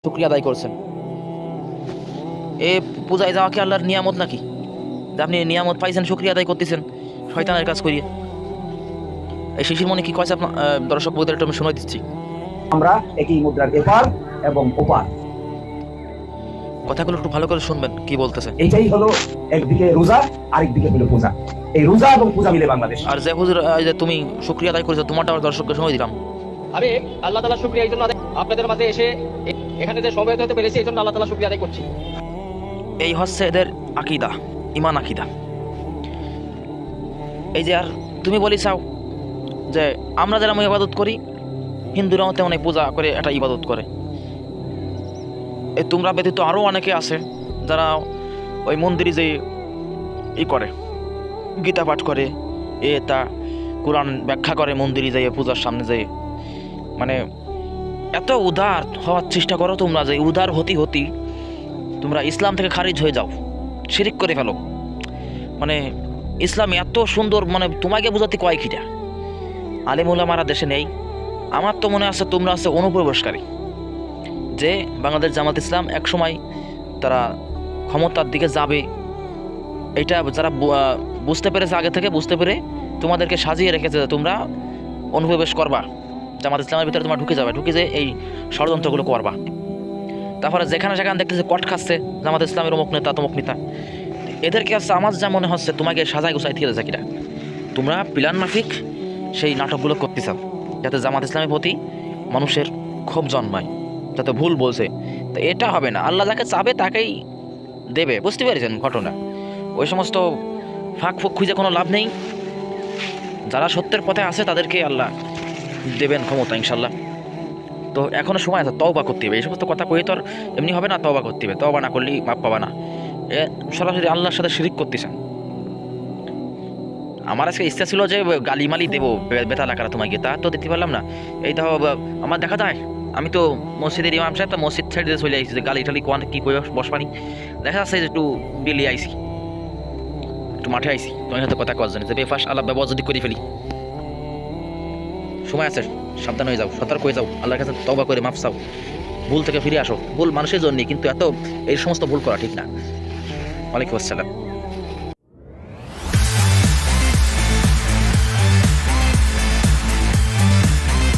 শুকরিয়া আদায় করছেন। এ পূজায় যাওয়া কি আল্লাহর নিয়ামত নাকি? যে আপনি নিয়ামত পাইছেন, শুকরিয়া আদায় করতেছেন শয়তানের কাজ করিয়ে। এই শিশির মনে কি কয়েছে আপনার দর্শক বন্ধুদের একটু আমি শুনে দিচ্ছি। আমরা একই মুদ্রার এপার এবং ওপার। কথাগুলো একটু ভালো করে শুনবেন কি বলতেছে। এইটাই হলো একদিকে রোজা, আরেকদিকে হলো পূজা। এই রোজা এবং পূজা মিলে বাংলাদেশ। আর যে হুজুর যে তুমি শুকরিয়া আদায় করেছো, তোমারটা আমার দর্শককে সময় দিলাম। আমি আল্লাহ তাআলা শুকরিয়া এই জন্য আপনাদের মাঝে এসে এখানে যে সমবেত হতে পেরেছি এই জন্য আল্লাহ তাআলা শুকরিয়া আদায় করছি। এই হচ্ছে এদের আকীদা, ঈমান আকীদা। এই যে আর তুমি বলি চাও যে আমরা যেমন ইবাদত করি, হিন্দুরাও তেমন পূজা করে, একটা ইবাদত করে। এই তোমরা ব্যতীত আরও অনেকে আছে যারা ওই মন্দিরে যে করে, গীতা পাঠ করে, তা কোরআন ব্যাখ্যা করে মন্দিরে যাইয়ে, পূজার সামনে যাইয়ে। মানে এত উদার হওয়ার চেষ্টা করো তোমরা, যে উদার হতি হতি তোমরা ইসলাম থেকে খারিজ হয়ে যাও, শিরিক করে ফেলো। মানে ইসলাম এত সুন্দর, মানে তোমাকে বোঝাতে কয়েকটা আলেম ওলামারা দেশে নেই। আমার তো মনে আছে তোমরা আছে অনুপ্রবেশকারী, যে বাংলাদেশ জামাত ইসলাম একসময় তারা ক্ষমতার দিকে যাবে, এটা যারা বুঝতে পেরেছে, আগে থেকে বুঝতে পেরে তোমাদেরকে সাজিয়ে রেখেছে যে তোমরা অনুপ্রবেশ করবা, জামাত ইসলামের ভিতরে তোমরা ঢুকে যাবে, ঢুকে যে এই ষড়যন্ত্রগুলো করবা। তারপরে যেখানে সেখানে দেখতেছে কট খাচ্ছে জামাত ইসলামের অমুক নেতা তমুক নেতা। এদেরকে আসছে আমার যা মনে হচ্ছে তোমাকে সাজায় গুছাই থেকে যাচ্ছে কিনা, তোমরা প্ল্যান মাফিক সেই নাটকগুলো করতে চাও যাতে জামাত ইসলামের প্রতি মানুষের ক্ষোভ জন্মায়, যাতে ভুল বলছে। তো এটা হবে না, আল্লাহ যাকে চাবে তাকেই দেবে। বুঝতে পেরেছেন ঘটনা? ওই সমস্ত ফাঁক ফুক খুঁজে কোনো লাভ নেই। যারা সত্যের পথে আছে তাদেরকে আল্লাহ দেবেন ক্ষমতা ইনশাল্লাহ। তো এখনও সময় আছে, তওবা করতে হবে। এই সমস্ত কথা কই তো আর এমনি হবে না, তওবা করতে হবে। তওবা না করলেই মাপ পাবা না। সরাসরি আল্লাহর সাথে শিরিক করতেছেন। আমার আজকে ইচ্ছা ছিল যে গালিমালি দেবো বেতাল আকারে তোমাকে, তা তো দিতে পারলাম না। এই দেখো আমার দেখা যায় আমি তো মসজিদের ইমাম সাহেব, তো মসজিদ ছেড়ে দিয়ে চলে আইছি, যে গালি টালি কোয়ান কি কই বসবানি। দেখা যাচ্ছে যে একটু বিলি আইছি, একটু মাঠে আইছি, তোমার সাথে কথা কওয়ার জন্য, যে বেফাস আলাপ ব্যবহার যদি করে ফেলি। সময় আছে, সাবধান হয়ে যাও, সতর্ক হয়ে যাও, আল্লাহর কাছে তওবা করে মাফ চাও, ভুল থেকে ফিরে আসো। ভুল মানুষের জন্যই, কিন্তু এত এই সমস্ত ভুল করা ঠিক না। ওয়ালাইকুম আসসালাম।